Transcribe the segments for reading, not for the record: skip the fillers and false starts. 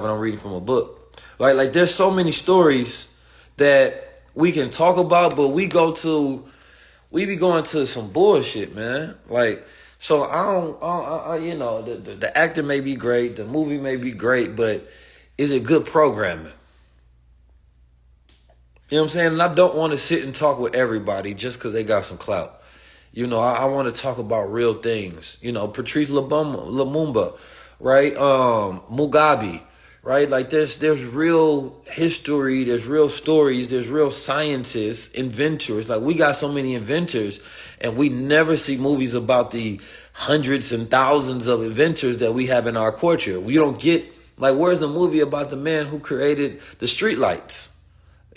and I'm reading from a book. Like there's so many stories that we can talk about, but we be going to some bullshit, man. Like, so the actor may be great, the movie may be great, but is it good programming? You know what I'm saying? And I don't want to sit and talk with everybody just because they got some clout. I want to talk about real things. Patrice Lumumba, right? Mugabe, right? Like there's real history, there's real stories, there's real scientists, inventors. Like we got so many inventors, and we never see movies about the hundreds and thousands of inventors that we have in our culture. We don't get, like, where's the movie about the man who created the street lights?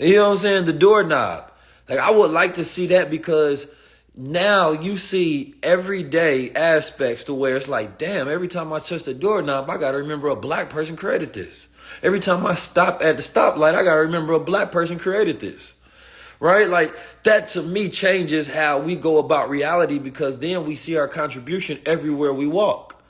You know what I'm saying? The doorknob. Like, I would like to see that, because now you see everyday aspects to where it's like, damn, every time I touch the doorknob, I got to remember a black person created this. Every time I stop at the stoplight, I got to remember a black person created this. Right? Like, that to me changes how we go about reality, because then we see our contribution everywhere we walk.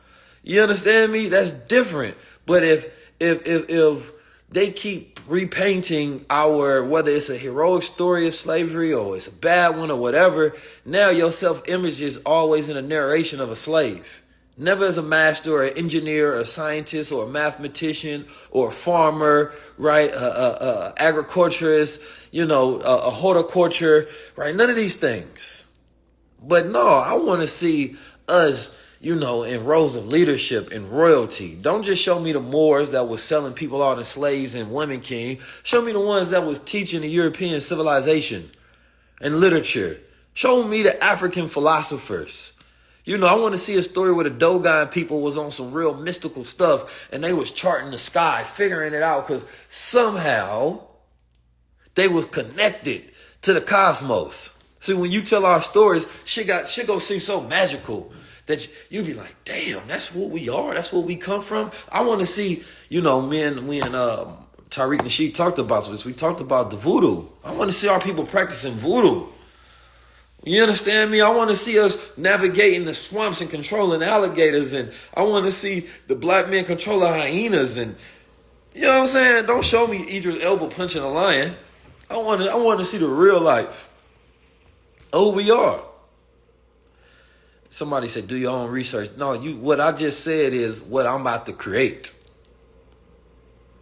You understand me? That's different. But if they keep repainting whether it's a heroic story of slavery or it's a bad one or whatever, now your self-image is always in a narration of a slave. Never as a master or an engineer or a scientist or a mathematician or a farmer, right? Agriculturist, a horticulture, right? None of these things. But no, I want to see us, in roles of leadership and royalty. Don't just show me the Moors that was selling people out as slaves and women king. Show me the ones that was teaching the European civilization and literature. Show me the African philosophers. I want to see a story where the Dogon people was on some real mystical stuff and they was charting the sky, figuring it out, because somehow they was connected to the cosmos. See, when you tell our stories, shit go seem so magical that you be like, damn, that's what we are. That's where we come from. I want to see, me and Tariq Nasheed talked about this. We talked about the voodoo. I want to see our people practicing voodoo. You understand me? I want to see us navigating the swamps and controlling alligators. And I want to see the black men controlling hyenas. And you know what I'm saying? Don't show me Idris Elba punching a lion. I want to see the real life of who we are. Somebody said, do your own research. No, what I just said is what I'm about to create.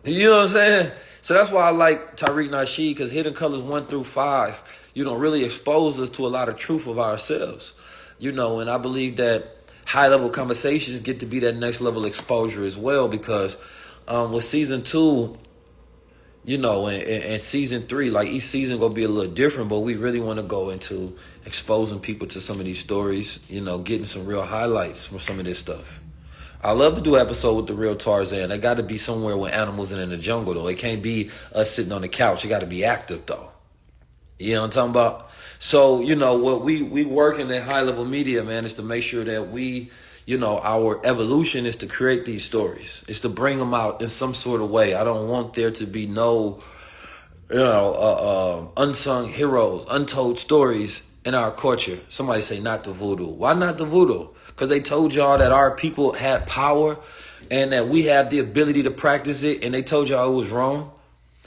You know what I'm saying? So that's why I like Tariq Nasheed, because Hidden Colors 1 through 5, really expose us to a lot of truth of ourselves. And I believe that high level conversations get to be that next level exposure as well, because with season 2, and season 3, like each season gonna be a little different, but we really want to go into exposing people to some of these stories, getting some real highlights from some of this stuff. I love to do an episode with the real Tarzan. They got to be somewhere with animals and in the jungle, though. It can't be us sitting on the couch. It got to be active, though. You know what I'm talking about? So, what we work in that high level media, man, is to make sure that we, our evolution is to create these stories. It's to bring them out in some sort of way. I don't want there to be no, unsung heroes, untold stories in our culture. Somebody say not the voodoo. Why not the voodoo? Because they told y'all that our people had power and that we have the ability to practice it, and they told y'all it was wrong.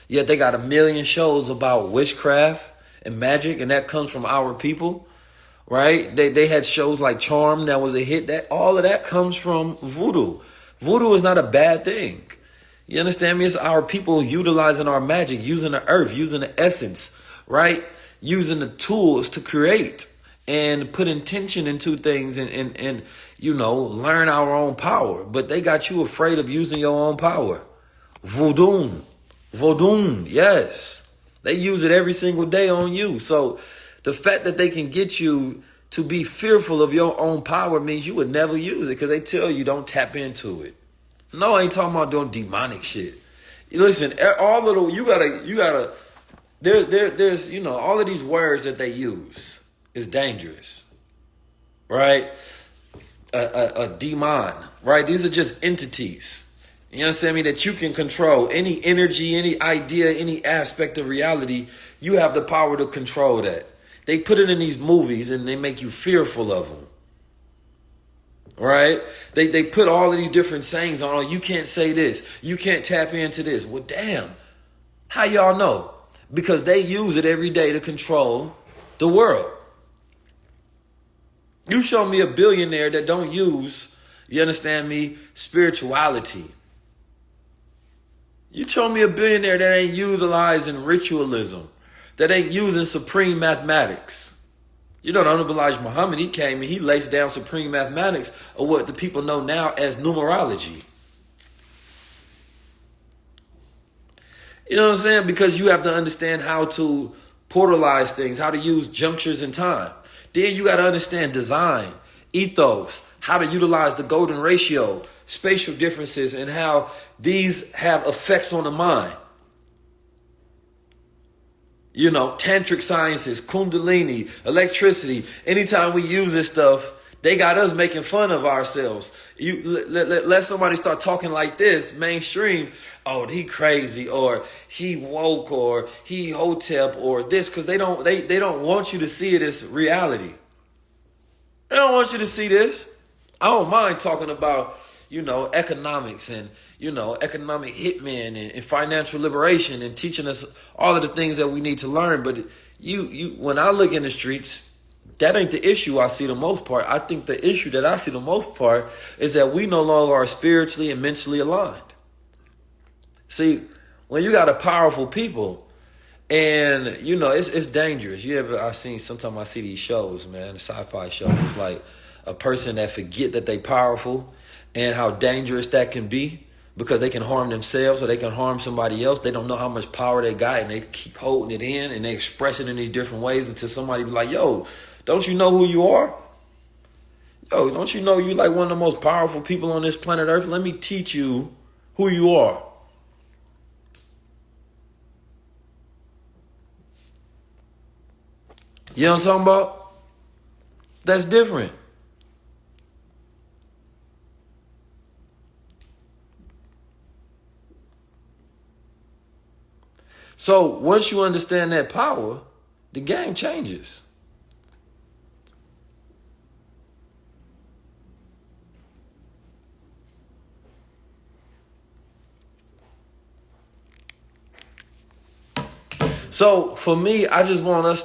Yet they got a million shows about witchcraft and magic, and that comes from our people, right? They had shows like Charm that was a hit. That all of that comes from voodoo. Voodoo is not a bad thing. You understand me? It's our people utilizing our magic, using the earth, using the essence, right? Using the tools to create and put intention into things and learn our own power. But they got you afraid of using your own power. Voodoo, yes. They use it every single day on you. So the fact that they can get you to be fearful of your own power means you would never use it, because they tell you don't tap into it. No, I ain't talking about doing demonic shit. Listen, all of the, you gotta, there's, all of these words that they use is dangerous, right? A demon, right? These are just entities. You understand me? That you can control any energy, any idea, any aspect of reality. You have the power to control that. They put it in these movies and they make you fearful of them. right? They put all of these different sayings on, oh, you can't say this, you can't tap into this. Well, damn, how y'all know? Because they use it every day to control the world. You show me a billionaire that don't use, you understand me, spirituality. You show me a billionaire that ain't utilizing ritualism, that ain't using supreme mathematics. You know, the Honorable Elijah Muhammad, he came and he lays down supreme mathematics of what the people know now as numerology. You know what I'm saying? Because you have to understand how to portalize things, how to use junctures in time. Then you got to understand design, ethos, how to utilize the golden ratio, spatial differences, and how these have effects on the mind. You know, tantric sciences, kundalini, electricity. Anytime we use this stuff, they got us making fun of ourselves. You let somebody start talking like this, mainstream. Oh, he crazy, or he woke, or he hotep, or this, because they don't want you to see it as reality. They don't want you to see this. I don't mind talking about, you know, economics and, you know, economic hitmen and financial liberation and teaching us all of the things that we need to learn. But you when I look in the streets, that ain't the issue I see the most part. I think the issue that I see the most part is that we no longer are spiritually and mentally aligned. See, when you got a powerful people, and you know it's dangerous. Sometimes I see these shows, man, sci-fi shows, like a person that forget that they powerful and how dangerous that can be because they can harm themselves or they can harm somebody else. They don't know how much power they got and they keep holding it in and they express it in these different ways until somebody be like, yo, don't you know who you are? Yo, don't you know you like one of the most powerful people on this planet Earth? Let me teach you who you are. You know what I'm talking about? That's different. So once you understand that power, the game changes. So for me, I want us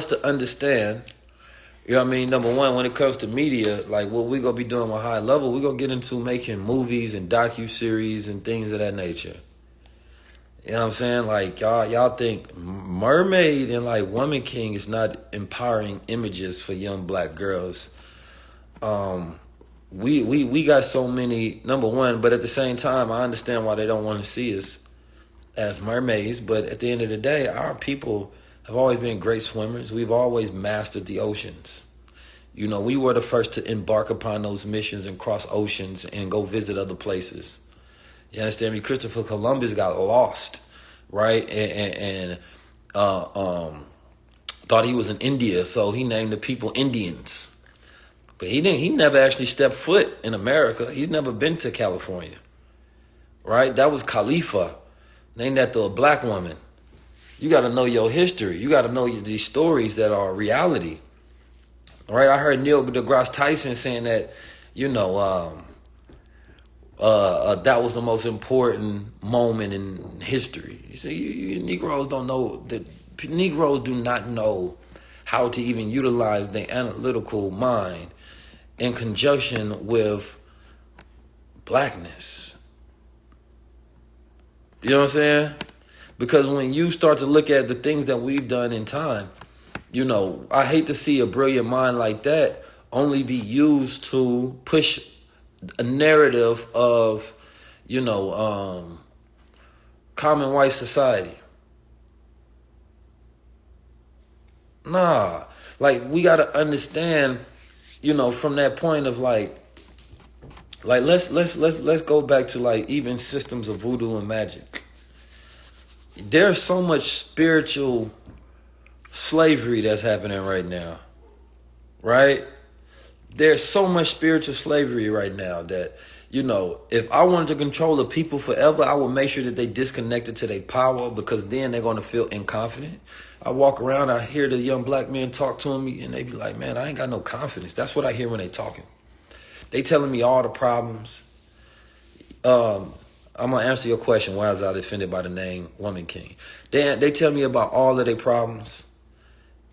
to understand, you know what I mean? Number one, when it comes to media, like what we're going to be doing with High Level, we're going to get into making movies and docuseries and things of that nature. You know what I'm saying? Like y'all think Mermaid and like Woman King is not empowering images for young black girls. We got so many, number one, but at the same time, I understand why they don't want to see us as mermaids. But at the end of the day, our people have always been great swimmers. We've always mastered the oceans. You know, we were the first to embark upon those missions and cross oceans and go visit other places. You understand me? Christopher Columbus got lost, right? And thought he was in India, so he named the people Indians. But he never actually stepped foot in America. He's never been to California, right? That was Khalifa, named after a black woman. You got to know your history. You got to know these stories that are reality, right? I heard Neil deGrasse Tyson saying that, you know, that was the most important moment in history. You see, you Negroes don't know that. Negroes do not know how to even utilize their analytical mind in conjunction with blackness. You know what I'm saying? Because when you start to look at the things that we've done in time, you know, I hate to see a brilliant mind like that only be used to push a narrative of, you know, common white society. Nah, like we got to understand, you know, from that point of like let's go back to like even systems of voodoo and magic. There's so much spiritual slavery that's happening right now, right? There's so much spiritual slavery right now that, you know, if I wanted to control the people forever, I would make sure that they disconnected to their power, because then they're going to feel inconfident. I walk around, I hear the young black men talk to me, and they be like, man, I ain't got no confidence. That's what I hear when they talking. They telling me all the problems. I'm going to answer your question, why is I offended by the name Woman King? They tell me about all of their problems,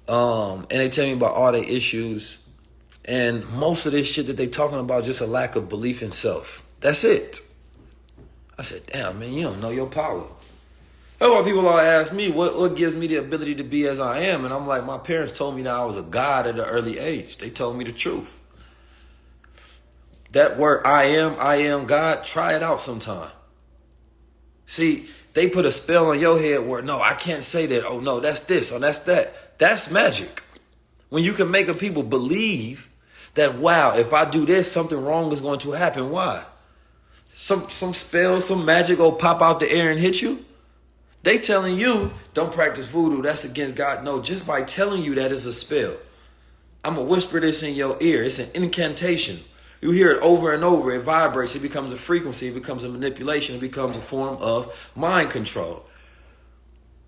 and they tell me about all their issues, and most of this shit that they talking about just a lack of belief in self. That's it. I said, damn, man, you don't know your power. That's why people all ask me, what gives me the ability to be as I am? And I'm like, my parents told me that I was a god at an early age. They told me the truth. That word, I am God, try it out sometime. See, they put a spell on your head where, no, I can't say that. Oh, no, that's this or that's that. That's magic. When you can make a people believe that, wow, if I do this, something wrong is going to happen. Why? Some spell, some magic will pop out the air and hit you. They telling you, don't practice voodoo. That's against God. No, just by telling you that is a spell. I'm going to whisper this in your ear. It's an incantation. You hear it over and over. It vibrates. It becomes a frequency. It becomes a manipulation. It becomes a form of mind control.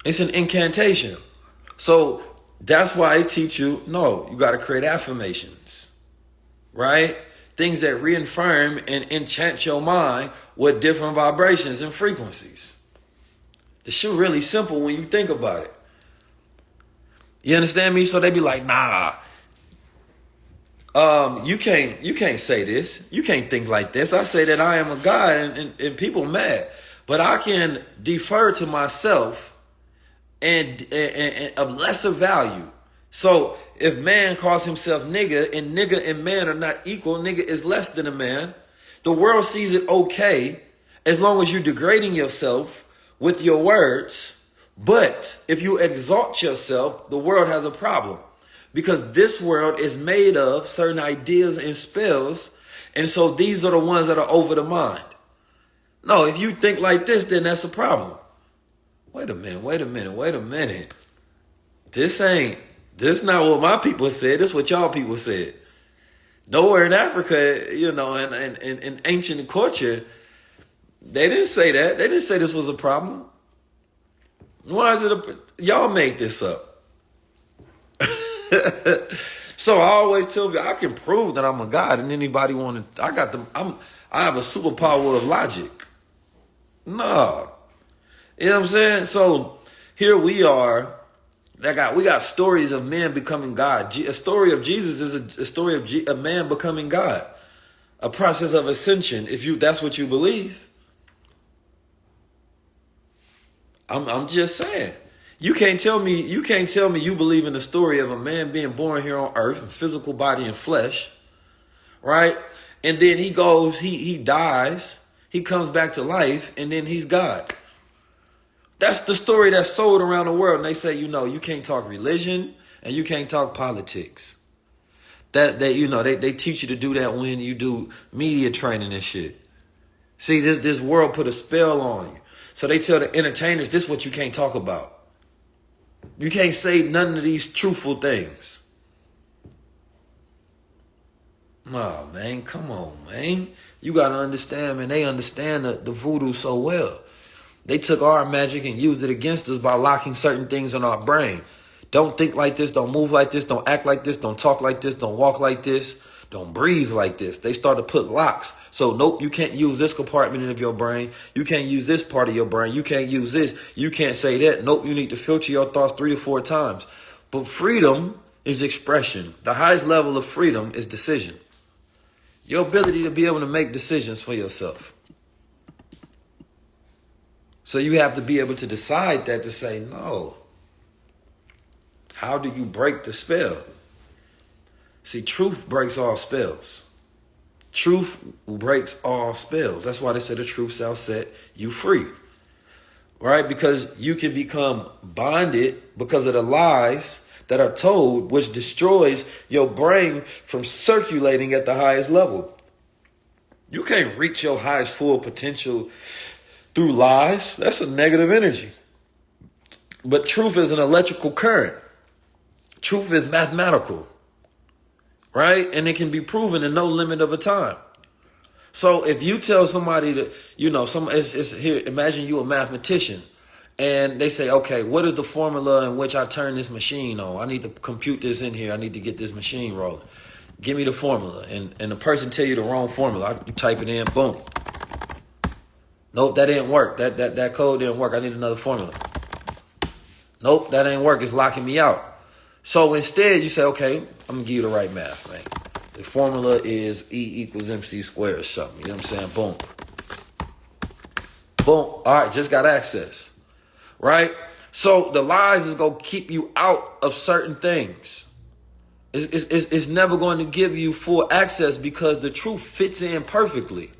It's an incantation. So that's why I teach you, no, you got to create affirmations, right? Things that reaffirm and enchant your mind with different vibrations and frequencies. The shit really simple when you think about it. You understand me? So they be like, nah, you can't say this. You can't think like this. I say that I am a God and people mad. But I can defer to myself and of lesser value. So if man calls himself nigga and man are not equal, nigga is less than a man. The world sees it okay as long as you're degrading yourself with your words. But if you exalt yourself, the world has a problem. Because this world is made of certain ideas and spells. And so these are the ones that are over the mind. No, if you think like this, then that's a problem. Wait a minute. This not what my people said. This is what y'all people said. Nowhere in Africa, in ancient culture, they didn't say that. They didn't say this was a problem. Why is it y'all made this up? So I always tell you, I can prove that I'm a god, and anybody want to, I have a superpower of logic. No. You know what I'm saying? So here we are. We got stories of men becoming God. A story of Jesus is a story of a man becoming God. A process of ascension, if that's what you believe. I'm just saying. You can't tell me you believe in the story of a man being born here on earth, in physical body and flesh, right? And then he goes, he dies, he comes back to life, and then he's God. That's the story that's sold around the world. And they say, you can't talk religion and you can't talk politics. They teach you to do that when you do media training and shit. See, this world put a spell on you. So they tell the entertainers, this is what you can't talk about. You can't say none of these truthful things. Oh, man, come on, man. You got to understand, man. They understand the voodoo so well. They took our magic and used it against us by locking certain things in our brain. Don't think like this. Don't move like this. Don't act like this. Don't talk like this. Don't walk like this. Don't breathe like this. They start to put locks. So, nope, you can't use this compartment of your brain. You can't use this part of your brain. You can't use this. You can't say that. Nope, you need to filter your thoughts 3 to 4 times. But freedom is expression. The highest level of freedom is decision. Your ability to be able to make decisions for yourself. So you have to be able to decide that, to say no. How do you break the spell? See, truth breaks all spells. Truth breaks all spells. That's why they say the truth shall set you free. Right? Because you can become bonded because of the lies that are told, which destroys your brain from circulating at the highest level. You can't reach your highest full potential through lies. That's a negative energy. But truth is an electrical current. Truth is mathematical. Right? And it can be proven in no limit of a time. So if you tell somebody that, here, imagine you a mathematician And they say, okay, what is the formula in which I turn this machine on? I need to compute this in here. I need to get this machine rolling. Give me the formula. And the person tell you the wrong formula. You type it in, boom. Nope, that didn't work. That code didn't work. I need another formula. Nope, that ain't work. It's locking me out. So instead, you say, okay, I'm going to give you the right math, man. The formula is E equals MC squared or something. You know what I'm saying? Boom. Boom. All right, just got access. Right? So the lies is going to keep you out of certain things. It's never going to give you full access because the truth fits in perfectly.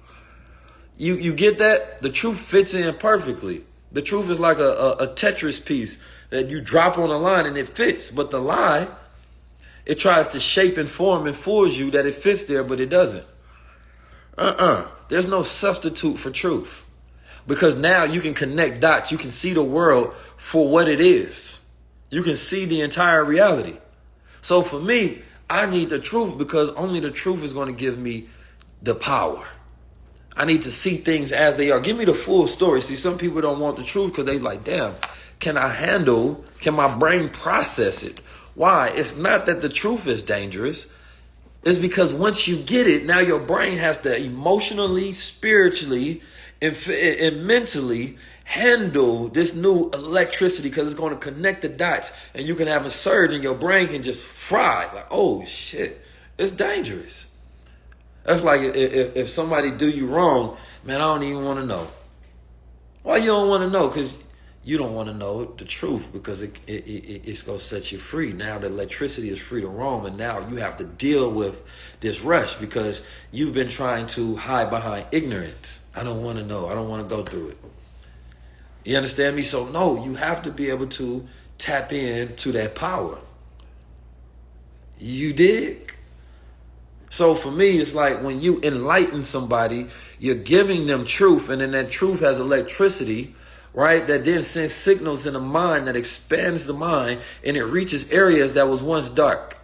You get that? The truth fits in perfectly. The truth is like a Tetris piece that you drop on a line and it fits. But the lie, it tries to shape and form and fools you that it fits there, but it doesn't. There's no substitute for truth. Because now you can connect dots. You can see the world for what it is. You can see the entire reality. So for me, I need the truth because only the truth is going to give me the power. I need to see things as they are. Give me the full story. See, some people don't want the truth because they like, damn, can my brain process it? Why? It's not that the truth is dangerous. It's because once you get it, now your brain has to emotionally, spiritually, and mentally handle this new electricity because it's going to connect the dots and you can have a surge and your brain can just fry. Like, oh, shit, it's dangerous. That's like if somebody do you wrong, man, I don't even want to know. Why you don't want to know? Because you don't want to know the truth because it's going to set you free. Now the electricity is free to roam and now you have to deal with this rush because you've been trying to hide behind ignorance. I don't want to know. I don't want to go through it. You understand me? So no, you have to be able to tap into that power. You dig? So for me, it's like when you enlighten somebody, you're giving them truth, and then that truth has electricity, right? That then sends signals in the mind that expands the mind, and it reaches areas that was once dark.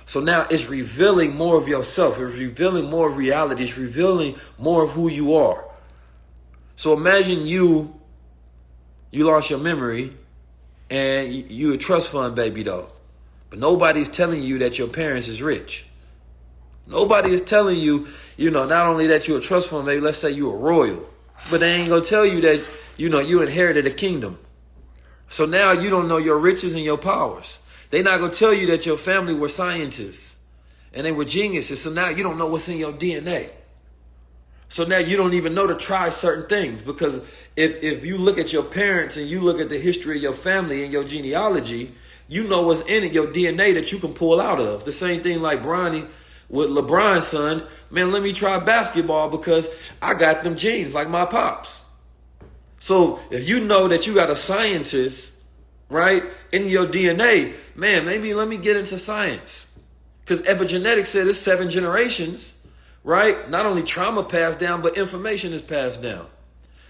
So now it's revealing more of yourself. It's revealing more of reality. It's revealing more of who you are. So imagine you lost your memory and you a trust fund baby though. But nobody's telling you that your parents is rich. Nobody is telling you, not only that you're a trust fund baby, let's say you're a royal. But they ain't going to tell you that, you inherited a kingdom. So now you don't know your riches and your powers. They're not going to tell you that your family were scientists and they were geniuses. So now you don't know what's in your DNA. So now you don't even know to try certain things because if you look at your parents and you look at the history of your family and your genealogy, you know what's in it, your DNA that you can pull out of. The same thing like Bronny with LeBron's son. Man, let me try basketball because I got them genes like my pops. So if you know that you got a scientist, right, in your DNA, man, maybe let me get into science. Because epigenetics said it's 7 generations. Right? Not only trauma passed down, but information is passed down.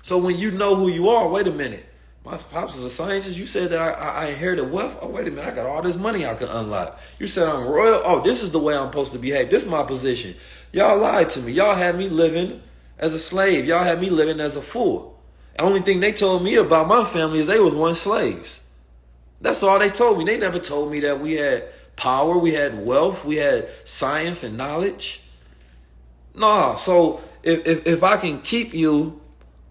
So when you know who you are, wait a minute. My pops is a scientist. You said that I inherited wealth. Oh, wait a minute. I got all this money I can unlock. You said I'm royal. Oh, this is the way I'm supposed to behave. This is my position. Y'all lied to me. Y'all had me living as a slave. Y'all had me living as a fool. The only thing they told me about my family is they was once slaves. That's all they told me. They never told me that we had power, we had wealth, we had science and knowledge. No, so if I can keep you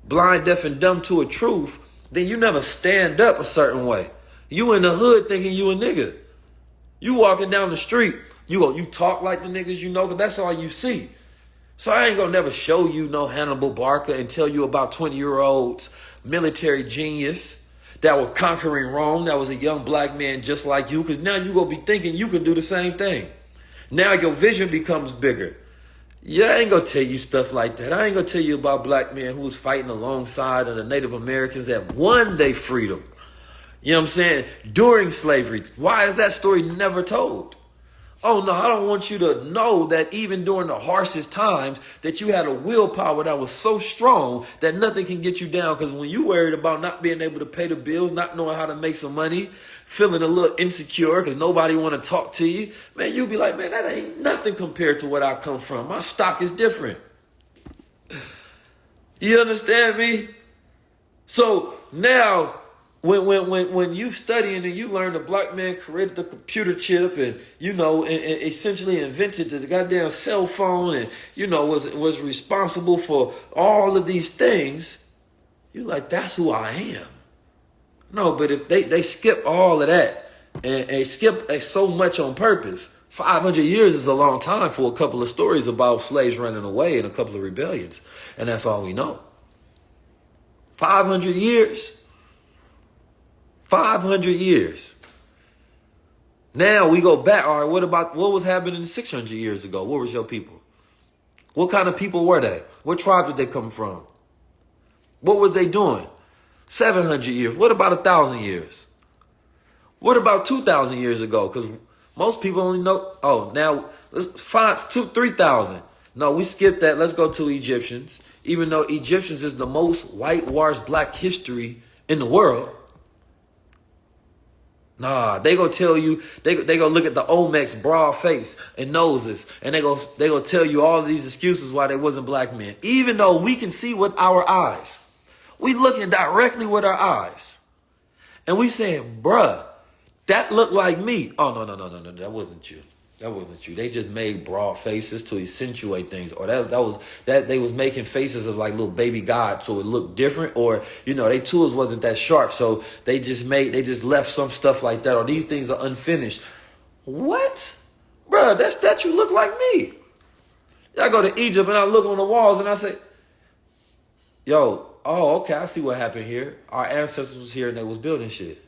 blind, deaf, and dumb to a truth, then you never stand up a certain way. You in the hood thinking you a nigga. You walking down the street, you talk like the niggas you know, because that's all you see. So I ain't gonna never show you no Hannibal Barker and tell you about 20-year-olds, military genius that were conquering Rome, that was a young black man just like you, because now you gonna be thinking you can do the same thing. Now your vision becomes bigger. Yeah, I ain't gonna tell you stuff like that. I ain't gonna tell you about black men who was fighting alongside of the Native Americans that won their freedom. You know what I'm saying? During slavery. Why is that story never told? Oh no, I don't want you to know that even during the harshest times that you had a willpower that was so strong that nothing can get you down. Because when you worried about not being able to pay the bills, not knowing how to make some money, feeling a little insecure because nobody want to talk to you, man, you'll be like, man, that ain't nothing compared to what I come from. My stock is different. You understand me? So now when you studying and you learn the black man created the computer chip and and essentially invented the goddamn cell phone and was responsible for all of these things, you like, that's who I am. No, but if they skip all of that and skip so much on purpose. 500 years is a long time for a couple of stories about slaves running away and a couple of rebellions, and that's all we know. 500 years. 500 years. Now we go back. All right, what was happening 600 years ago? What was your people? What kind of people were they? What tribe did they come from? What was they doing? 700 years. What about 1,000 years? What about 2,000 years ago? Because most people only know, now let's find 3,000. No, we skipped that. Let's go to Egyptians. Even though Egyptians is the most whitewashed black history in the world. Nah, they gonna tell you, they gonna look at the Olmec's broad face and noses, and they gonna tell you all of these excuses why they wasn't black men. Even though we can see with our eyes. We looking directly with our eyes. And we saying, bruh, that looked like me. Oh, no, that wasn't you. That wasn't you. They just made broad faces to accentuate things. Or that they was making faces of like little baby God so it looked different. Or, their tools wasn't that sharp. So they just left some stuff like that. Or these things are unfinished. What? Bruh, that statue look like me. I go to Egypt and I look on the walls and I say, okay, I see what happened here. Our ancestors was here and they was building shit.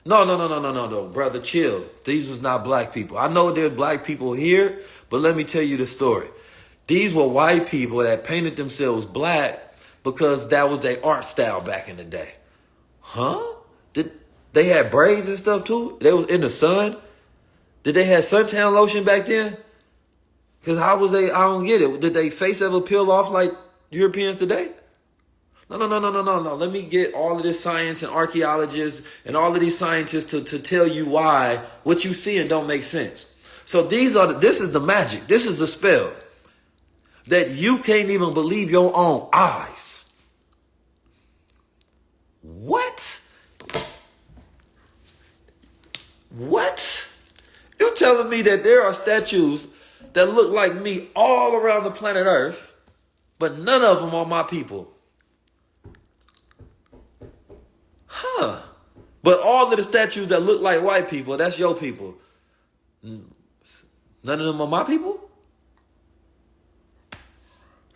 No, brother, chill. These was not black people. I know there are black people here, but let me tell you the story. These were white people that painted themselves black because that was their art style back in the day. Huh? Did they had braids and stuff too? They was in the sun? Did they have suntan lotion back then? Because how was they? I don't get it. Did they face ever peel off like Europeans today? No. Let me get all of this science and archaeologists and all of these scientists to tell you why what you see and don't make sense. So this is the magic. This is the spell that you can't even believe your own eyes. What? You telling me that there are statues that look like me all around the planet Earth, but none of them are my people? Huh. But all of the statues that look like white people, that's your people. None of them are my people?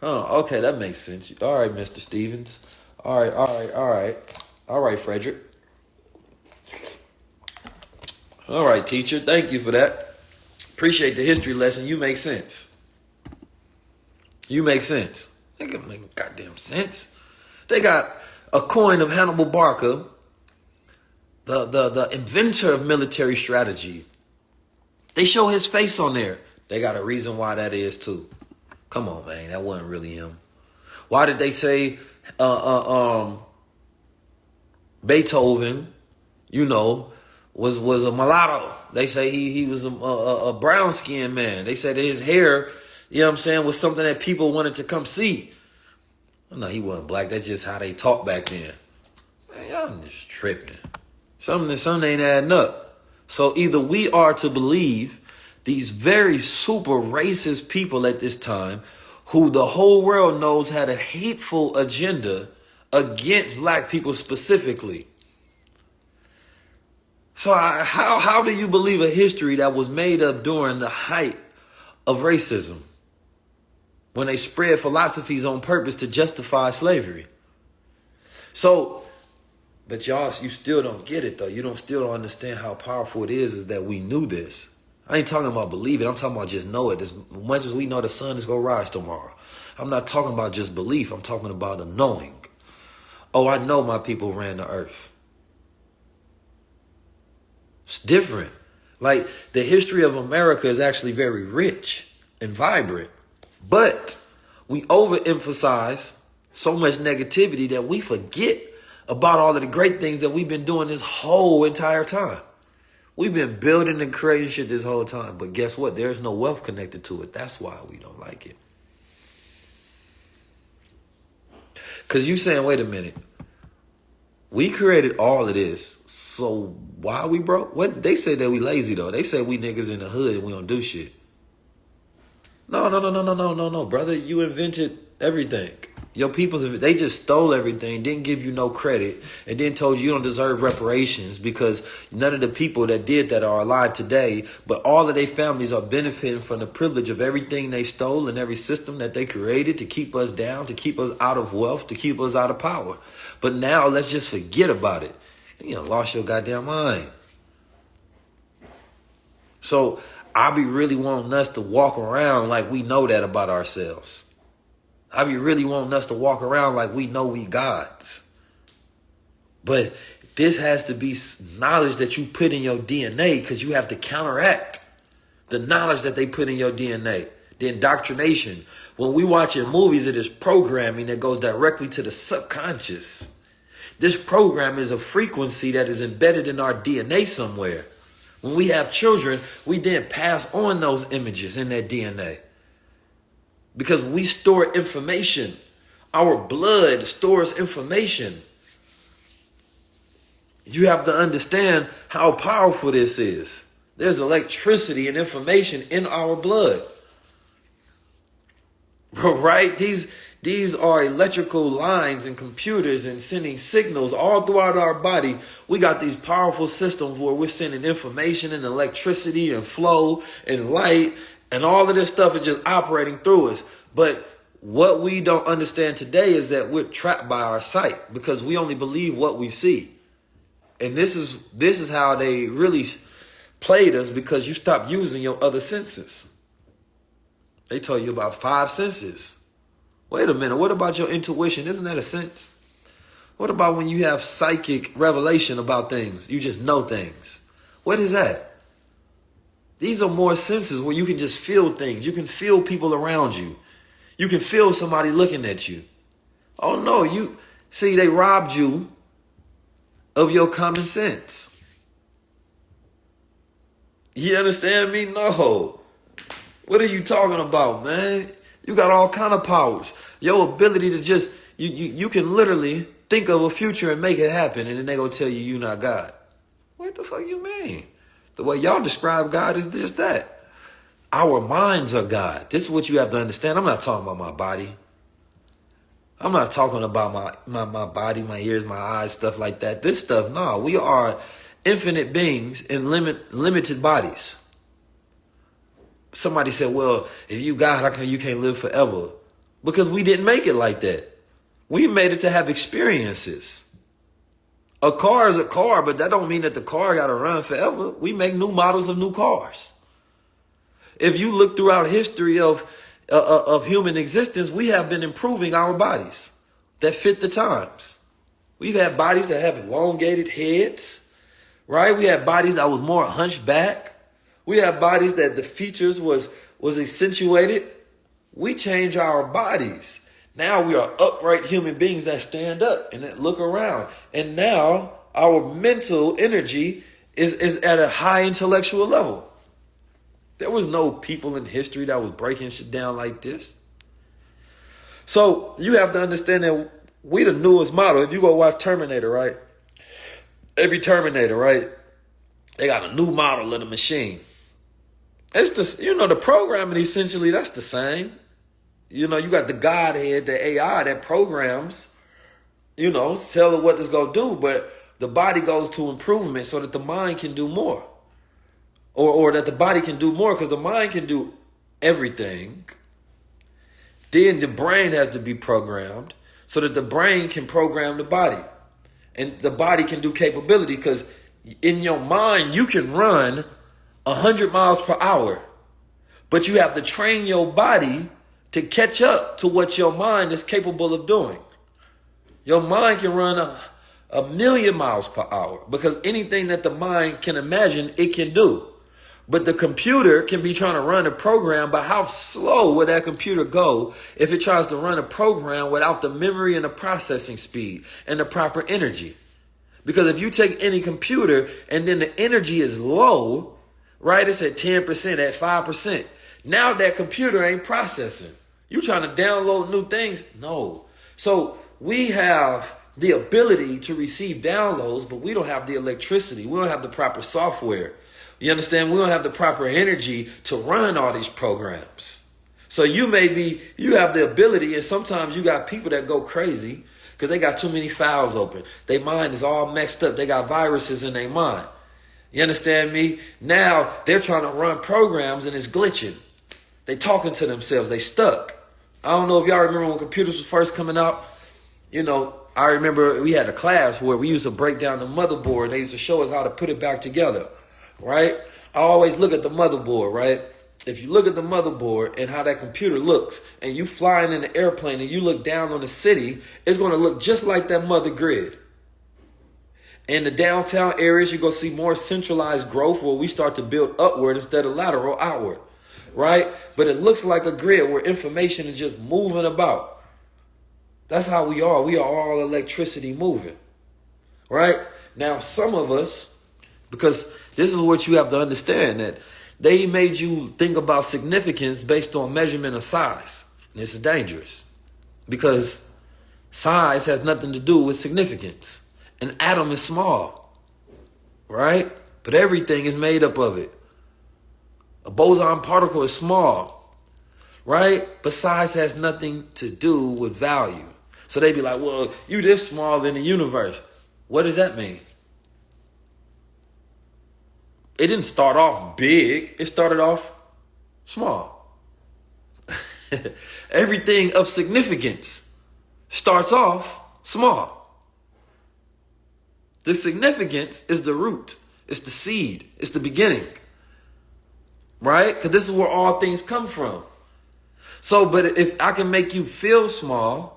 Oh, okay, that makes sense. All right, Mr. Stevens. All right, Frederick. All right, teacher. Thank you for that. Appreciate the history lesson. You make sense. They can make goddamn sense. They got a coin of Hannibal Barca, the inventor of military strategy. They show his face on there. They got a reason why that is too. Come on, man, that wasn't really him. Why did they say Beethoven, was a mulatto? They say he was a brown skinned man. They said his hair, was something that people wanted to come see. No, he wasn't black. That's just how they talked back then. Man, y'all just tripping. Something ain't adding up. So either we are to believe these very super racist people at this time who the whole world knows had a hateful agenda against black people specifically. So how do you believe a history that was made up during the height of racism? When they spread philosophies on purpose to justify slavery. So, but y'all, you still don't get it though. You still don't understand how powerful it is that we knew this. I ain't talking about believe it. I'm talking about just know it. As much as we know the sun is going to rise tomorrow. I'm not talking about just belief. I'm talking about a knowing. Oh, I know my people ran the earth. It's different. Like the history of America is actually very rich and vibrant. But we overemphasize so much negativity that we forget about all of the great things that we've been doing this whole entire time. We've been building and creating shit this whole time. But guess what? There's no wealth connected to it. That's why we don't like it. Because you saying, wait a minute. We created all of this. So why are we broke? What they say that we lazy though. They say we niggas in the hood and we don't do shit. No, brother. You invented everything. Your people's, they just stole everything, didn't give you no credit, and then told you don't deserve reparations because none of the people that did that are alive today, but all of their families are benefiting from the privilege of everything they stole and every system that they created to keep us down, to keep us out of wealth, to keep us out of power. But now let's just forget about it. You done lost your goddamn mind. So I be really wanting us to walk around like we know that about ourselves. I be really wanting us to walk around like we know we gods. But this has to be knowledge that you put in your DNA because you have to counteract the knowledge that they put in your DNA, the indoctrination. When we watching movies, it is programming that goes directly to the subconscious. This program is a frequency that is embedded in our DNA somewhere. When we have children, we then pass on those images in that DNA. Because we store information. Our blood stores information. You have to understand how powerful this is. There's electricity and information in our blood. Right? These are electrical lines and computers and sending signals all throughout our body. We got these powerful systems where we're sending information and electricity and flow and light. And all of this stuff is just operating through us. But what we don't understand today is that we're trapped by our sight because we only believe what we see. And this is how they really played us because you stopped using your other senses. They told you about 5 senses. Wait a minute. What about your intuition? Isn't that a sense? What about when you have psychic revelation about things? You just know things. What is that? These are more senses where you can just feel things. You can feel people around you. You can feel somebody looking at you. Oh no, they robbed you of your common sense. You understand me? No. What are you talking about, man? You got all kind of powers. Your ability to just, you can literally think of a future and make it happen, and then they gonna tell you you're not God. What the fuck you mean? The way y'all describe God is just that. Our minds are God. This is what you have to understand. I'm not talking about my body. I'm not talking about my body, my ears, my eyes, stuff like that. This stuff, no. We are infinite beings in limited bodies. Somebody said, well, if you God, how come you can't live forever? Because we didn't make it like that. We made it to have experiences. A car is a car, but that don't mean that the car got to run forever. We make new models of new cars. If you look throughout history of human existence, we have been improving our bodies that fit the times. We've had bodies that have elongated heads, right? We had bodies that was more hunchback. We had bodies that the features was accentuated. We change our bodies. Now we are upright human beings that stand up and that look around. And now our mental energy is at a high intellectual level. There was no people in history that was breaking shit down like this. So you have to understand that we the newest model. If you go watch Terminator, right? Every Terminator, right? They got a new model of the machine. It's the programming essentially, that's the same. You got the Godhead, the AI that programs, tell it what it's going to do, but the body goes to improvement so that the mind can do more. Or that the body can do more because the mind can do everything. Then the brain has to be programmed so that the brain can program the body. And the body can do capability because in your mind, you can run 100 miles per hour. But you have to train your body to catch up to what your mind is capable of doing. Your mind can run a million miles per hour because anything that the mind can imagine, it can do. But the computer can be trying to run a program, but how slow would that computer go if it tries to run a program without the memory and the processing speed and the proper energy? Because if you take any computer and then the energy is low, right? It's at 10%, at 5%. Now that computer ain't processing. You trying to download new things? No. So we have the ability to receive downloads, but we don't have the electricity. We don't have the proper software. You understand? We don't have the proper energy to run all these programs. So you have the ability, and sometimes you got people that go crazy because they got too many files open. Their mind is all messed up. They got viruses in their mind. You understand me? Now they're trying to run programs and it's glitching. They talking to themselves. They stuck. I don't know if y'all remember when computers was first coming out. You know, I remember we had a class where we used to break down the motherboard. They used to show us how to put it back together, right? I always look at the motherboard, right? If you look at the motherboard and how that computer looks, and you flying in an airplane and you look down on the city, it's going to look just like that mother grid. In the downtown areas, you're going to see more centralized growth where we start to build upward instead of lateral outward, right? But it looks like a grid where information is just moving about. That's how we are. We are all electricity moving, right? Now, some of us, because this is what you have to understand, that they made you think about significance based on measurement of size. And this is dangerous because size has nothing to do with significance. An atom is small, right? But everything is made up of it. A boson particle is small, right? But size has nothing to do with value. So they be like, well, you this small in the universe. What does that mean? It didn't start off big. It started off small. Everything of significance starts off small. The significance is the root. It's the seed. It's the beginning. Right? Because this is where all things come from. So, but if I can make you feel small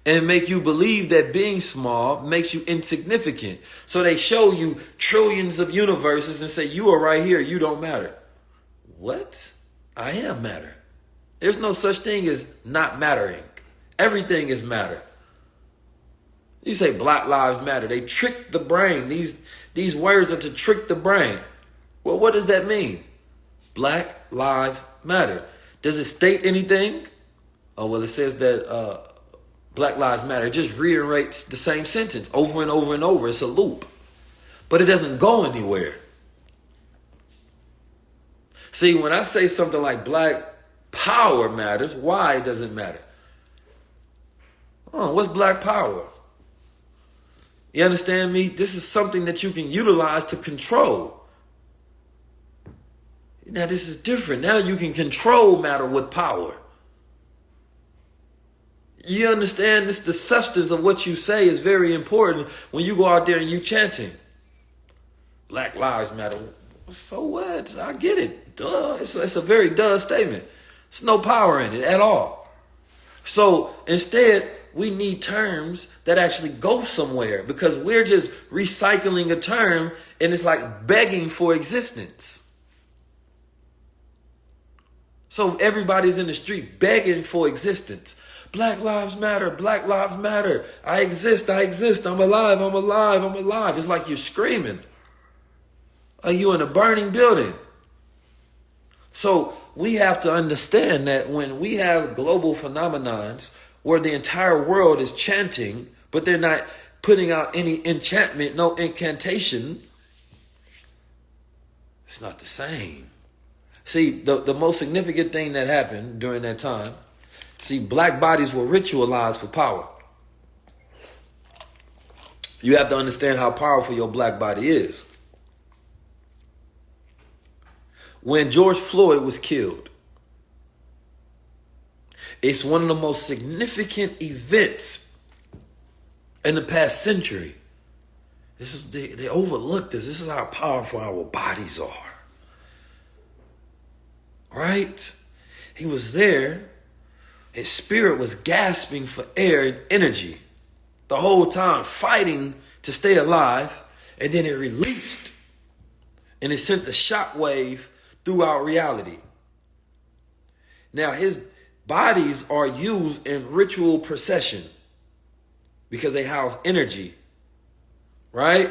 and make you believe that being small makes you insignificant. So they show you trillions of universes and say, you are right here. You don't matter. What? I am matter. There's no such thing as not mattering. Everything is matter. You say Black Lives Matter. They trick the brain. These words are to trick the brain. Well, what does that mean? Black Lives Matter. Does it state anything? Oh, well, it says that Black Lives Matter. It just reiterates the same sentence over and over and over. It's a loop. But it doesn't go anywhere. See, when I say something like Black Power matters, why does it matter? Oh, what's Black Power? You understand me? This is something that you can utilize to control. Now, this is different. Now you can control matter with power. You understand this? The substance of what you say is very important when you go out there and you chanting. Black Lives Matter. So what? I get it. Duh. It's a very duh statement. There's no power in it at all. So instead, we need terms that actually go somewhere because we're just recycling a term and it's like begging for existence. So everybody's in the street begging for existence. Black Lives Matter. Black Lives Matter. I exist. I exist. I'm alive. I'm alive. I'm alive. It's like you're screaming. Are you in a burning building? So we have to understand that when we have global phenomenons where the entire world is chanting, but they're not putting out any enchantment, no incantation, it's not the same. See, the most significant thing that happened during that time, see, black bodies were ritualized for power. You have to understand how powerful your black body is. When George Floyd was killed, it's one of the most significant events in the past century. They overlook this. This is how powerful our bodies are. Right? He was there. His spirit was gasping for air and energy the whole time, fighting to stay alive. And then it released. And it sent a shockwave throughout reality. Now, his bodies are used in ritual procession because they house energy, right?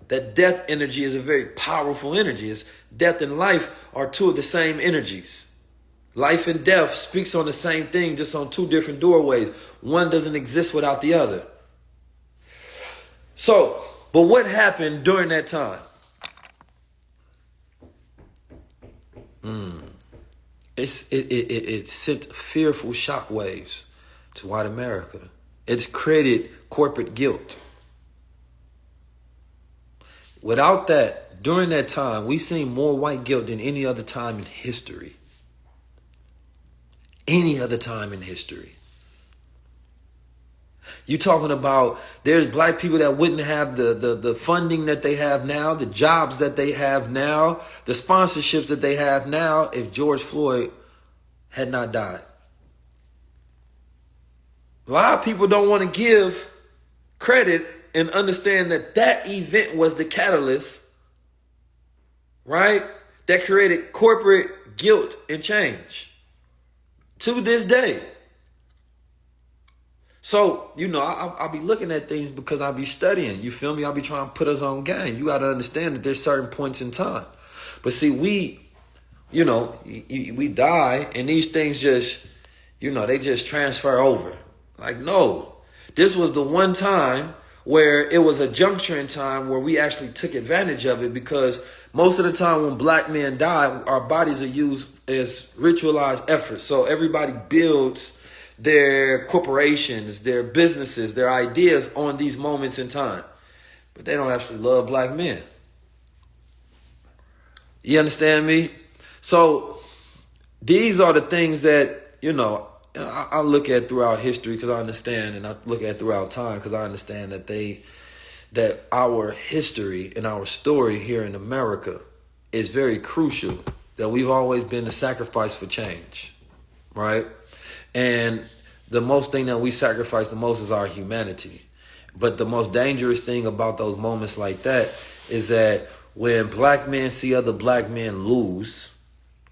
That death energy is a very powerful energy. It's death and life are two of the same energies. Life and death speaks on the same thing, just on two different doorways. One doesn't exist without the other. So, but what happened during that time? It sent fearful shockwaves to white America. It's created corporate guilt. Without that, during that time, we seen more white guilt than any other time in history. Any other time in history. You talking about there's black people that wouldn't have the funding that they have now, the jobs that they have now, the sponsorships that they have now if George Floyd had not died. A lot of people don't want to give credit and understand that that event was the catalyst, right? That created corporate guilt and change to this day. So, you know, I'll be looking at things because I'll be studying. You feel me? I'll be trying to put us on game. You got to understand that there's certain points in time. But see, we die and these things just, they just transfer over. Like, no, this was the one time where it was a juncture in time where we actually took advantage of it, because most of the time when black men die, our bodies are used as ritualized efforts. So everybody builds their corporations, their businesses, their ideas on these moments in time. But they don't actually love black men. You understand me? So these are the things that, I look at throughout history because I understand, and I look at throughout time because I understand that our history and our story here in America is very crucial, that we've always been a sacrifice for change, right? And the most thing that we sacrifice the most is our humanity. But the most dangerous thing about those moments like that is that when black men see other black men lose,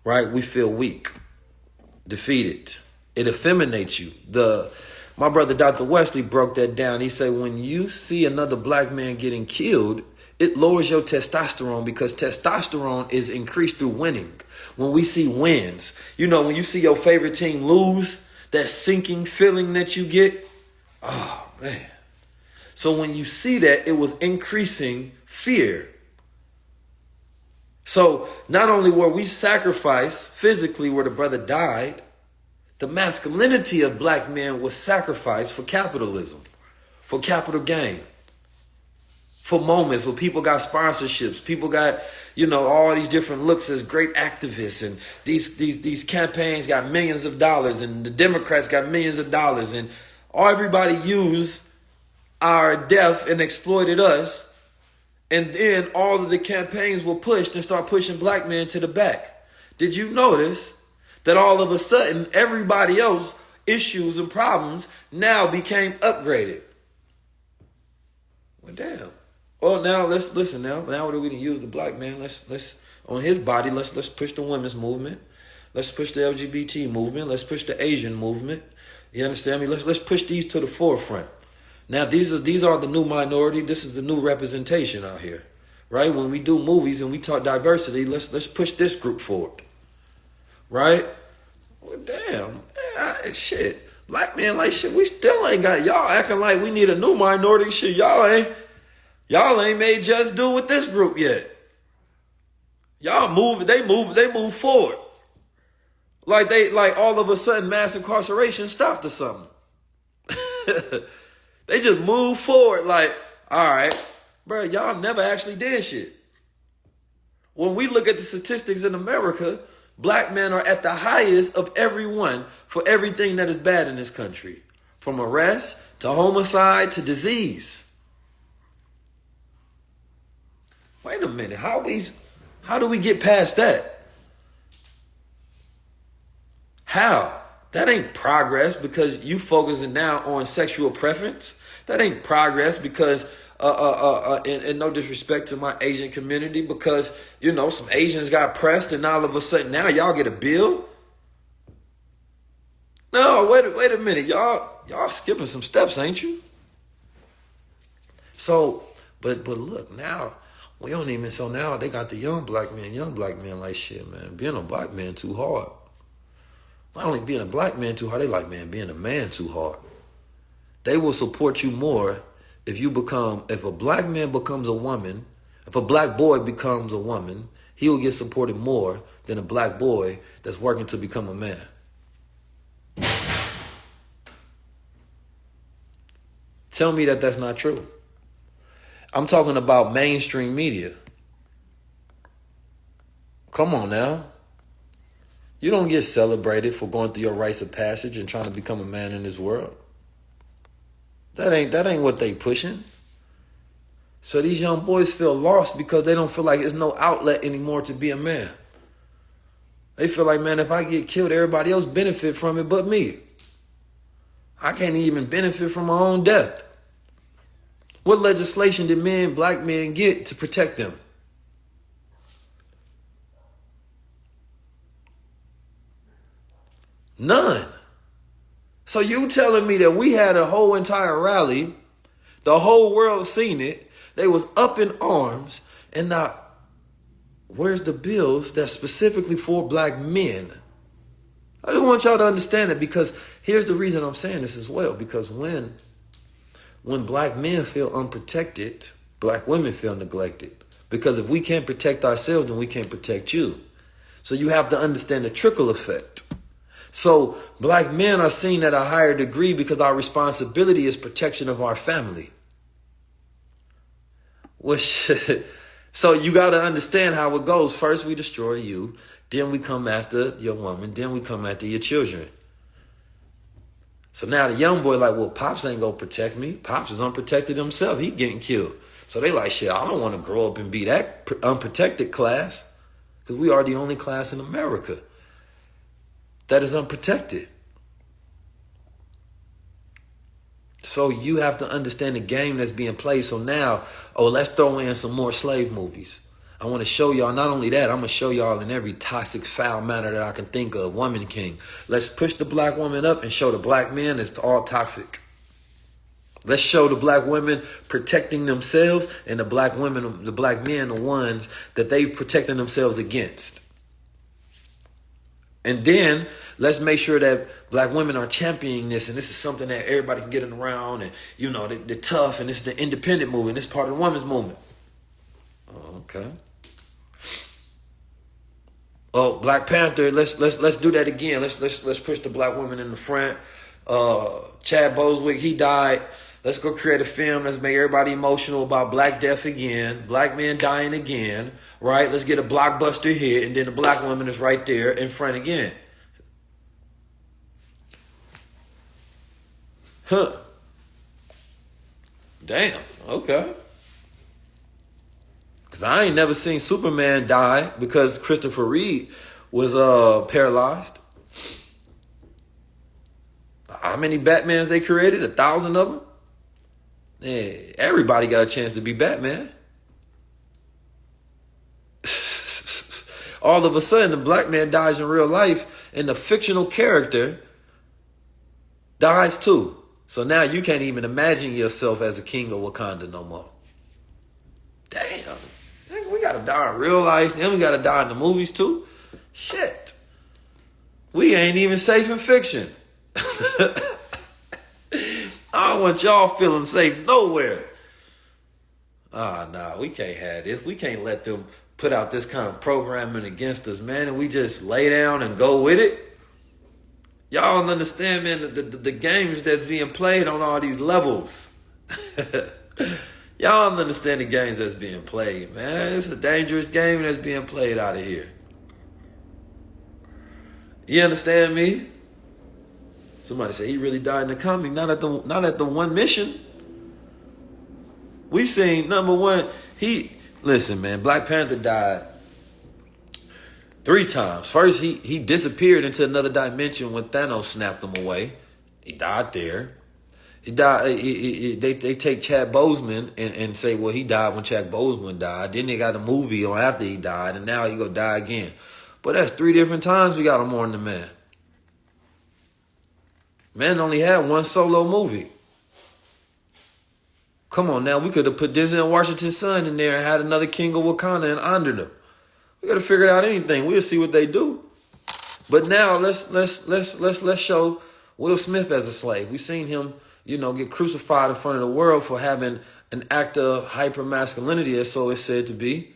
right, we feel weak, defeated. It effeminates you. My brother Dr. Wesley broke that down. He said when you see another black man getting killed, it lowers your testosterone, because testosterone is increased through winning. When we see wins, when you see your favorite team lose, that sinking feeling that you get, oh man. So when you see that, it was increasing fear. So not only were we sacrificed physically where the brother died, the masculinity of black men was sacrificed for capitalism, for capital gain, for moments where people got sponsorships, people got, all these different looks as great activists, and these campaigns got millions of dollars, and the Democrats got millions of dollars, and everybody used our death and exploited us, and then all of the campaigns were pushed and start pushing black men to the back. Did you notice that all of a sudden everybody else issues and problems now became upgraded? Well, damn. Well, now let's listen. Now that we can use the black man, let's on his body. Let's push the women's movement. Let's push the LGBT movement. Let's push the Asian movement. You understand me? Let's push these to the forefront. Now these are the new minority. This is the new representation out here, right? When we do movies and we talk diversity, let's push this group forward, right? Well, damn, shit, black men like shit. We still ain't got y'all acting like we need a new minority. Shit, y'all ain't made just do with this group yet. Y'all move, they move forward. Like all of a sudden mass incarceration stopped or something. They just move forward like, all right, bro, y'all never actually did shit. When we look at the statistics in America, black men are at the highest of everyone for everything that is bad in this country. From arrest to homicide to disease. Wait a minute, how do we get past that? How? That ain't progress because you focusing now on sexual preference. That ain't progress because, and no disrespect to my Asian community, because, some Asians got pressed and all of a sudden now y'all get a bill. No, wait a minute. Y'all skipping some steps, ain't you? So, but look, now we don't even, so now they got the young black men like, shit, man, being a black man too hard. Not only being a black man too hard, they like, man, being a man too hard. They will support you more if a black man becomes a woman, if a black boy becomes a woman, he will get supported more than a black boy that's working to become a man. Tell me that that's not true. I'm talking about mainstream media. Come on now. You don't get celebrated for going through your rites of passage and trying to become a man in this world. That ain't what they pushing. So these young boys feel lost because they don't feel like there's no outlet anymore to be a man. They feel like, man, if I get killed, everybody else benefit from it but me. I can't even benefit from my own death. What legislation did black men get to protect them? None. So you telling me that we had a whole entire rally, the whole world seen it, they was up in arms, and now where's the bills that's specifically for black men? I just want y'all to understand it, because here's the reason I'm saying this as well. Because when black men feel unprotected, black women feel neglected. Because if we can't protect ourselves, then we can't protect you. So you have to understand the trickle effect. So black men are seen at a higher degree because our responsibility is protection of our family. So you got to understand how it goes. First we destroy you, then we come after your woman, then we come after your children. So now the young boy like, well, Pops ain't gonna protect me. Pops is unprotected himself. He getting killed. So they like, shit, I don't want to grow up and be that unprotected class, because we are the only class in America that is unprotected. So you have to understand the game that's being played. So now, let's throw in some more slave movies. I want to show y'all, not only that, I'm going to show y'all in every toxic, foul manner that I can think of. Woman King. Let's push the black woman up and show the black men it's all toxic. Let's show the black women protecting themselves, and the black women, the black men, the ones that they've protected themselves against. And then let's make sure that black women are championing this, and this is something that everybody can get around, and you know, they're tough, and it's the independent movement. It's part of the women's movement. Okay. Oh, Black Panther. Let's do that again. Let's push the black women in the front. Chad Boswick, he died. Let's go create a film. Let's make everybody emotional about black death again, black men dying again, right? Let's get a blockbuster hit, and then the black woman is right there in front again. Huh. Damn. Okay. Because I ain't never seen Superman die because Christopher Reeve was paralyzed. How many Batmans they created? 1,000 of them? Yeah, everybody got a chance to be Batman. All of a sudden, the black man dies in real life, and the fictional character dies too. So now you can't even imagine yourself as a king of Wakanda no more. Damn. We got to die in real life, and we got to die in the movies too. Shit. We ain't even safe in fiction. I don't want y'all feeling safe nowhere. Nah, we can't have this. We can't let them put out this kind of programming against us, man, and we just lay down and go with it. Y'all don't understand, man, the games that's being played on all these levels. Y'all don't understand the games that's being played, man. It's a dangerous game that's being played out of here. You understand me? Somebody said he really died in the comic, not at the one mission. We seen number one. Listen, man. Black Panther died 3 times. First, he disappeared into another dimension when Thanos snapped him away. He died there. He died. They take Chad Boseman and say, well, he died when Chad Boseman died. Then they got a movie on after he died, and now he gonna die again. But that's 3 different times we got to mourn the man. Man only had one solo movie. Come on now, we could have put Denzel Washington's son in there and had another King of Wakanda and honored him. We gotta figure out anything. We'll see what they do. But now let's show Will Smith as a slave. We've seen him, get crucified in front of the world for having an act of hyper-masculinity, as so it's said to be.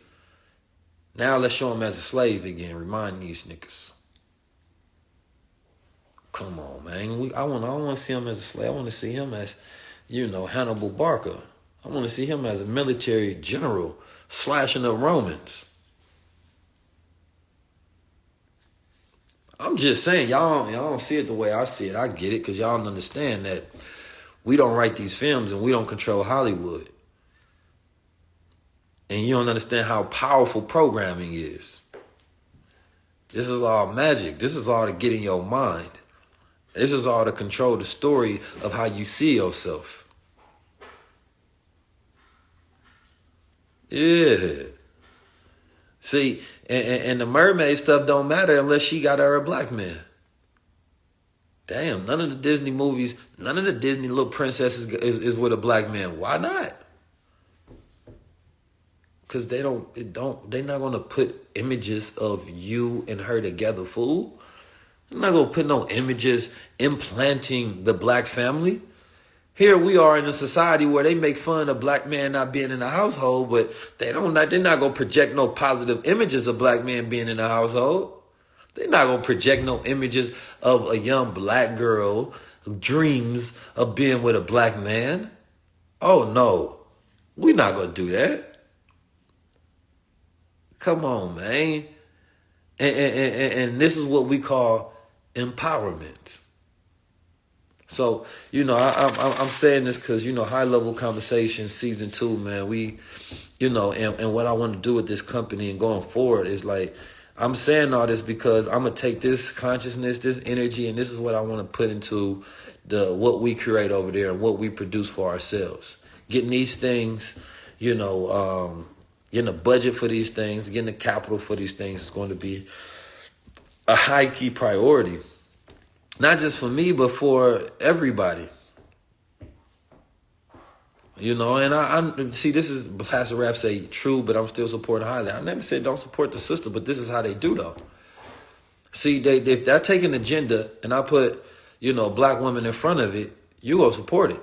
Now let's show him as a slave again. Remind these niggas. Come on, man. I don't want to see him as a slave. I want to see him as, Hannibal Barca. I want to see him as a military general slashing up Romans. I'm just saying, y'all don't see it the way I see it. I get it, because y'all don't understand that we don't write these films and we don't control Hollywood. And you don't understand how powerful programming is. This is all magic. This is all to get in your mind. This is all to control the story of how you see yourself. Yeah. See, and the mermaid stuff don't matter unless she got her a black man. Damn, none of the Disney movies, none of the Disney little princesses is with a black man. Why not? Because they're not going to put images of you and her together, fool. They're not going to put no images implanting the black family. Here we are in a society where they make fun of black man not being in the household, but they're not going to project no positive images of black men being in the household. They're not going to project no images of a young black girl who dreams of being with a black man. Oh, no. We're not going to do that. Come on, man. And this is what we call empowerment. So, I'm saying this because, high level conversation season 2, man, we, and what I want to do with this company and going forward is like, I'm saying all this because I'm going to take this consciousness, this energy, and this is what I want to put into what we create over there and what we produce for ourselves. Getting these things, getting a budget for these things, getting the capital for these things is going to be a high key priority. Not just for me, but for everybody. And I see, this is Blaster Rap say true, but I'm still supporting highly. I never said don't support the sister, but this is how they do, though. See, if they're taking an agenda and I put, black women in front of it, you go support it.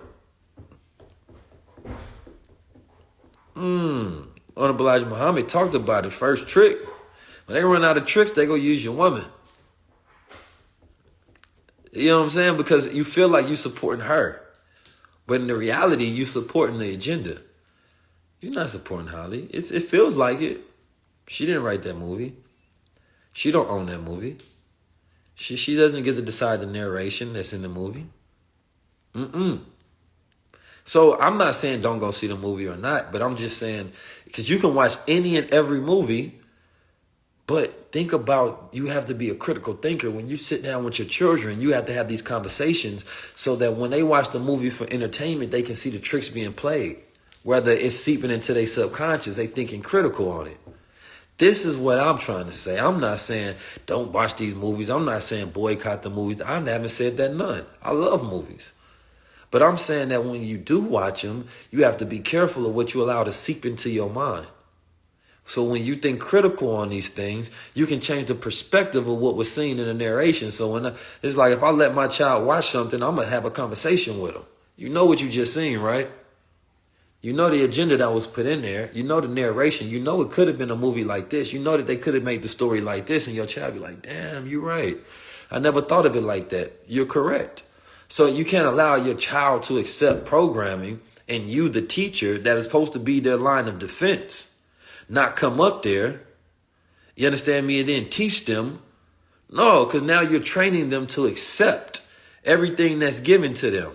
Honorable Elijah Muhammad talked about it. First trick. When they run out of tricks, they go use your woman. You know what I'm saying? Because you feel like you supporting her. But in the reality, you supporting the agenda. You're not supporting Holly. It feels like it. She didn't write that movie. She don't own that movie. She doesn't get to decide the narration that's in the movie. So I'm not saying don't go see the movie or not, but I'm just saying, because you can watch any and every movie, but think about, you have to be a critical thinker. When you sit down with your children, you have to have these conversations so that when they watch the movie for entertainment, they can see the tricks being played. Whether it's seeping into their subconscious, they thinking critical on it. This is what I'm trying to say. I'm not saying don't watch these movies. I'm not saying boycott the movies. I haven't said that none. I love movies. But I'm saying that when you do watch them, you have to be careful of what you allow to seep into your mind. So when you think critical on these things, you can change the perspective of what was seen in the narration. So it's like if I let my child watch something, I'm going to have a conversation with them. You know what you just seen, right? You know the agenda that was put in there. You know the narration. You know it could have been a movie like this. You know that they could have made the story like this. And your child be like, damn, you're right. I never thought of it like that. You're correct. So you can't allow your child to accept programming and you, the teacher, that is supposed to be their line of defense, not come up there, you understand me, and then teach them. No, because now you're training them to accept everything that's given to them.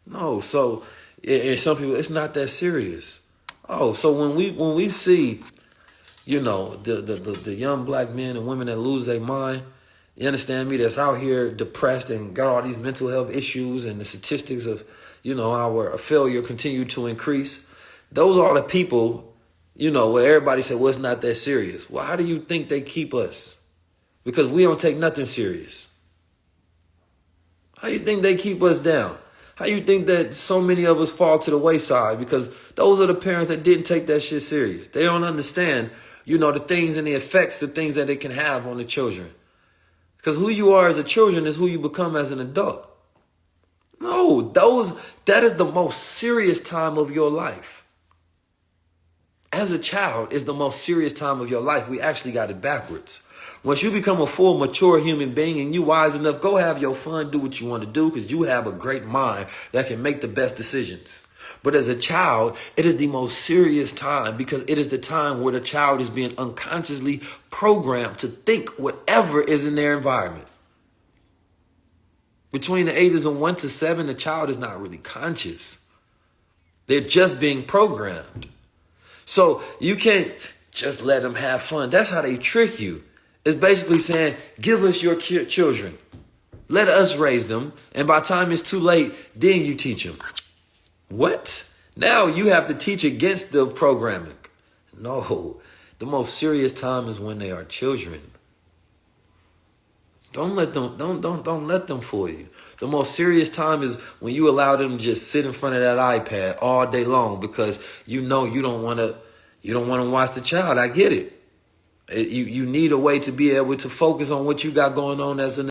No, so and some people, it's not that serious. Oh, so when we see, the young black men and women that lose their mind, you understand me, that's out here depressed and got all these mental health issues, and the statistics of, our failure continue to increase. Those are the people, where everybody said, well, it's not that serious. Well, how do you think they keep us? Because we don't take nothing serious. How you think they keep us down? How you think that so many of us fall to the wayside? Because those are the parents that didn't take that shit serious. They don't understand, the things and the effects, the things that it can have on the children. Because who you are as a children is who you become as an adult. No, that is the most serious time of your life. As a child is the most serious time of your life. We actually got it backwards. Once you become a full, mature human being and you wise enough, go have your fun, do what you want to do, because you have a great mind that can make the best decisions. But as a child, it is the most serious time because it is the time where the child is being unconsciously programmed to think whatever is in their environment. Between the ages of 1 to 7, the child is not really conscious. They're just being programmed. So you can't just let them have fun. That's how they trick you. It's basically saying, give us your children. Let us raise them. And by the time it's too late, then you teach them. What? Now you have to teach against the programming. No, the most serious time is when they are children. Don't let them fool you. The most serious time is when you allow them to just sit in front of that iPad all day long because you know you don't want to watch the child. I get it. You need a way to be able to focus on what you got going on as an